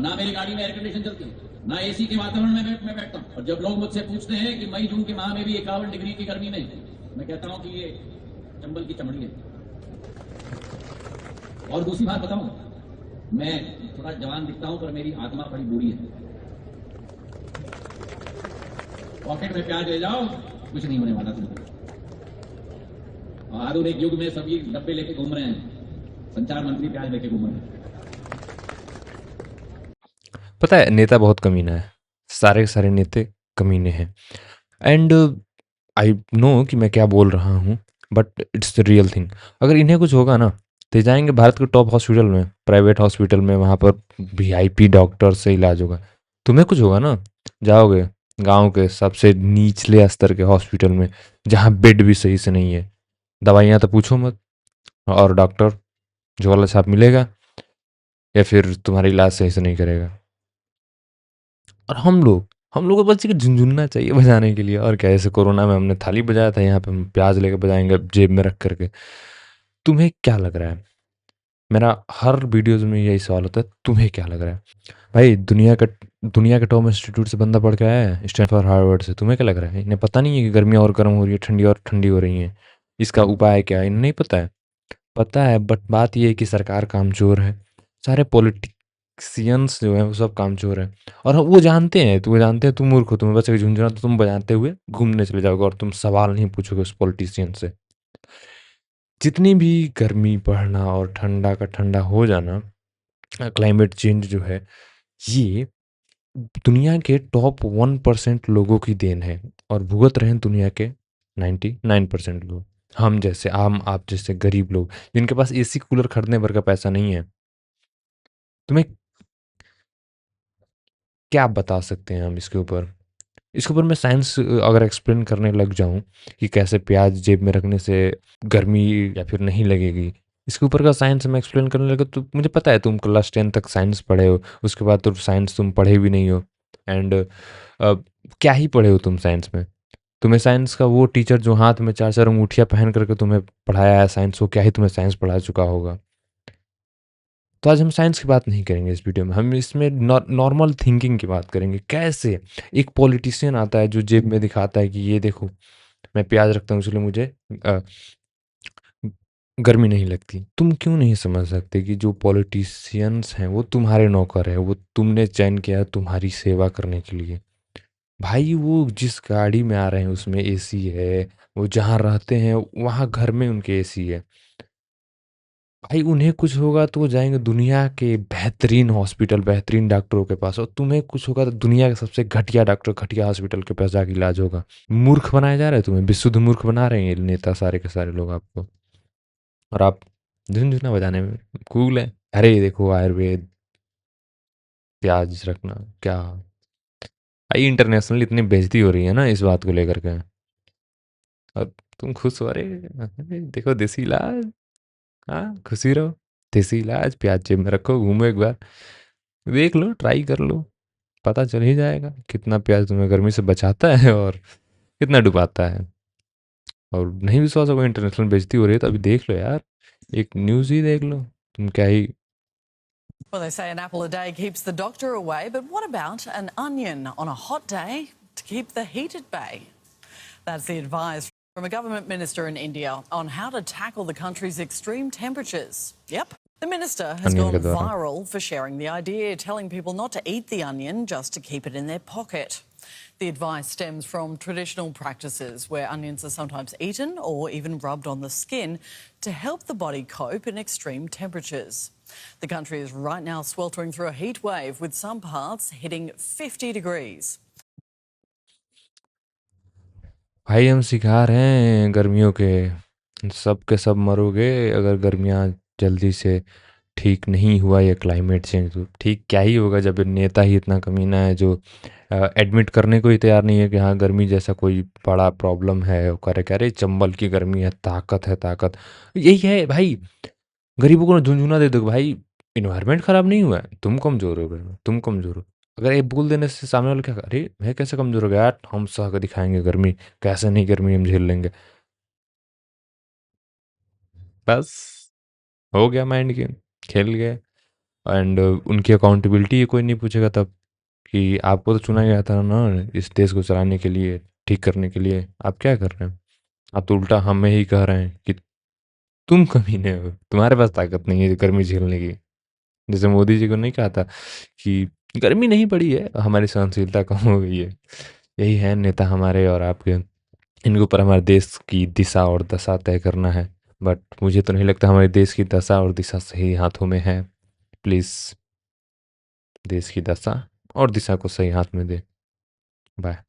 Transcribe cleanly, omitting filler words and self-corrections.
ना मेरी गाड़ी में एयर कंडीशन चलती है, ना एसी के वातावरण में मैं बैठता हूँ। और जब लोग मुझसे पूछते हैं कि मई जून के माह में भी 51 डिग्री की गर्मी में, मैं कहता हूँ कि ये चंबल की चमड़ी है। और दूसरी बात बताऊं, मैं थोड़ा जवान दिखता हूं पर मेरी आत्मा बड़ी बुरी है। पॉकेट में प्याज ले जाओ, कुछ नहीं होने वाला तुमको। आधुनिक युग में सभी डब्बे लेके घूम रहे हैं, संचार मंत्री प्याज लेके घूम रहे हैं। पता है नेता बहुत कमीना है, सारे के सारे नेता कमीने हैं। एंड आई नो कि मैं क्या बोल रहा हूँ, but it's the real thing. अगर इन्हें कुछ होगा ना तो ये जाएंगे भारत के टॉप हॉस्पिटल में, प्राइवेट हॉस्पिटल में, वहाँ पर वीआईपी डॉक्टर से इलाज होगा। तुम्हें कुछ होगा ना, जाओगे गांव के सबसे निचले स्तर के हॉस्पिटल में, जहाँ बेड भी सही से नहीं है, दवाइयाँ तो पूछो मत, और डॉक्टर झोला छाप मिलेगा या फिर तुम्हारा इलाज सही से नहीं करेगा। और हम लोग को बस ये झुनझुनना चाहिए बजाने के लिए, और क्या। ऐसे कोरोना में हमने थाली बजाया था, यहाँ पे हम प्याज लेके बजाएंगे जेब में रख करके। तुम्हें क्या लग रहा है? मेरा हर वीडियोज में यही सवाल होता है, तुम्हें क्या लग रहा है? भाई दुनिया के टॉप इंस्टीट्यूट से बंदा पढ़ के आया है, स्टैनफोर्ड हार्वर्ड से। तुम्हें क्या लग रहा है इन्हें पता नहीं है कि गर्मियाँ और गर्म हो रही है, ठंडी और ठंडी हो रही हैं? इसका उपाय क्या है इन्हें नहीं पता है? पता है, बट बात ये है कि सरकार कामचोर है, सारे पॉलिटिशियंस जो हैं वो सब कामचोर हैं। और वो जानते हैं, तो वो जानते हैं तुम मूर्ख हो, तुम्हें बस एक झुंझुना तो तुम बजाते हुए घूमने चले जाओगे और तुम सवाल नहीं पूछोगे उस पॉलिटिशियन से। जितनी भी गर्मी बढ़ना और ठंडा का ठंडा हो जाना, क्लाइमेट चेंज जो है, ये दुनिया के टॉप 1% लोगों की देन है, और भुगत रहे हैं दुनिया के 99% लोग। हम जैसे आम आप जैसे गरीब लोग, जिनके पास एसी कूलर खरीदने भर का पैसा नहीं है। तुम्हें क्या बता सकते हैं हम इसके ऊपर? इसके ऊपर मैं साइंस अगर एक्सप्लेन करने लग जाऊं कि कैसे प्याज जेब में रखने से गर्मी या फिर नहीं लगेगी, इसके ऊपर का साइंस मैं एक्सप्लेन करने लगा, तो मुझे पता है तुम क्लास 10 तक साइंस पढ़े हो, उसके बाद तो साइंस तुम पढ़े भी नहीं हो। एंड क्या ही पढ़े हो तुम साइंस में? तुम्हें साइंस का वो टीचर जो हाथ में चार चार अंगूठियां पहन करके तुम्हें पढ़ाया है साइंस, वो क्या ही तुम्हें साइंस पढ़ा चुका होगा? तो आज हम साइंस की बात नहीं करेंगे इस वीडियो में, हम इसमें नॉर्मल थिंकिंग की बात करेंगे। कैसे एक पॉलिटिशियन आता है जो जेब में दिखाता है कि ये देखो मैं प्याज रखता हूँ इसलिए मुझे अ, गर्मी नहीं लगती। तुम क्यों नहीं समझ सकते कि जो पॉलिटिशियंस हैं वो तुम्हारे नौकर है, वो तुमने चयन किया है तुम्हारी सेवा करने के लिए। भाई वो जिस गाड़ी में आ रहे हैं उसमें एसी है, वो जहाँ रहते हैं वहाँ घर में उनके एसी है। भाई उन्हें कुछ होगा तो वो जाएंगे दुनिया के बेहतरीन हॉस्पिटल, बेहतरीन डॉक्टरों के पास, और तुम्हें कुछ होगा तो दुनिया के सबसे घटिया डॉक्टर, घटिया हॉस्पिटल के पास जाके इलाज होगा। मूर्ख बनाया जा रहा है तुम्हें, विशुद्ध मूर्ख बना रहे हैं ये नेता सारे के सारे लोग आपको। और आप झुनझुना बजाने में कूल है। अरे देखो आयुर्वेद, प्याज रखना क्या। भाई इंटरनेशनल इतनी बेइज्जती हो रही है ना इस बात को लेकर के, और तुम खुश हो, अरे देखो देसी इलाज। हाँ खुशी रहो, देसी इलाज, प्याज जेब में रखो, घूमो एक बार, देख लो, ट्राई कर लो, पता चल ही जाएगा कितना प्याज तुम्हें गर्मी से बचाता है और कितना डुबाता है। और नहीं विश्वास होगा इंटरनेशनल बेइज्जती हो रही है तो अभी देख लो यार, एक न्यूज़ ही देख लो, तुम क्या ही। Well, they say an apple a day keeps the doctor away, but what about an onion on a hot day to keep the heat at bay? That's the advice from a government minister in India on how to tackle the country's extreme temperatures. Yep. The minister has onion gone के द्वारा। viral for sharing the idea, telling people not to eat the onion, just to keep it in their pocket. The advice stems from traditional practices where onions are sometimes eaten or even rubbed on the skin to help the body cope in extreme temperatures. The country is right now sweltering through a heat wave, with some parts hitting 50 degrees. भाई हम सिखा रहे हैं गर्मियों के सब मरोगे अगर गर्मियाँ जल्दी से ठीक नहीं हुआ ये क्लाइमेट चेंज। तो ठीक क्या ही होगा जब ये नेता ही इतना कमीना है जो एडमिट करने को ही तैयार नहीं है कि हाँ गर्मी जैसा कोई बड़ा प्रॉब्लम है। वो कह रहे चंबल की गर्मी है, ताकत है ताकत। यही है भाई, गरीबों को झुंझुना दे दो भाई, इन्वायरमेंट खराब नहीं हुआ है, तुम कमजोर हो गए, तुम कमजोर हो। अगर ये बोल देने से सामने वाला क्या, अरे मैं कैसे कमजोर हो गया यार, हम सह के दिखाएंगे गर्मी, कैसे नहीं गर्मी हम झेल लेंगे। बस हो गया माइंड गेम, खेल गए। एंड उनकी अकाउंटेबिलिटी कोई नहीं पूछेगा तब कि आपको तो चुना गया था ना इस देश को चलाने के लिए, ठीक करने के लिए, आप क्या कर रहे हैं? आप तो उल्टा हमें ही कह रहे हैं कि तुम कमीने हो, तुम्हारे पास ताकत नहीं है गर्मी झेलने की। जैसे मोदी जी को नहीं कहा था कि गर्मी नहीं पड़ी है, हमारी सहनशीलता कम हो गई है। यही है नेता हमारे और आपके, इनके ऊपर हमारे देश की दिशा और दशा तय करना है। बट मुझे तो नहीं लगता हमारे देश की दशा और दिशा सही हाथों में है। प्लीज़ देश की दशा और दिशा को सही हाथ में दे। बाय।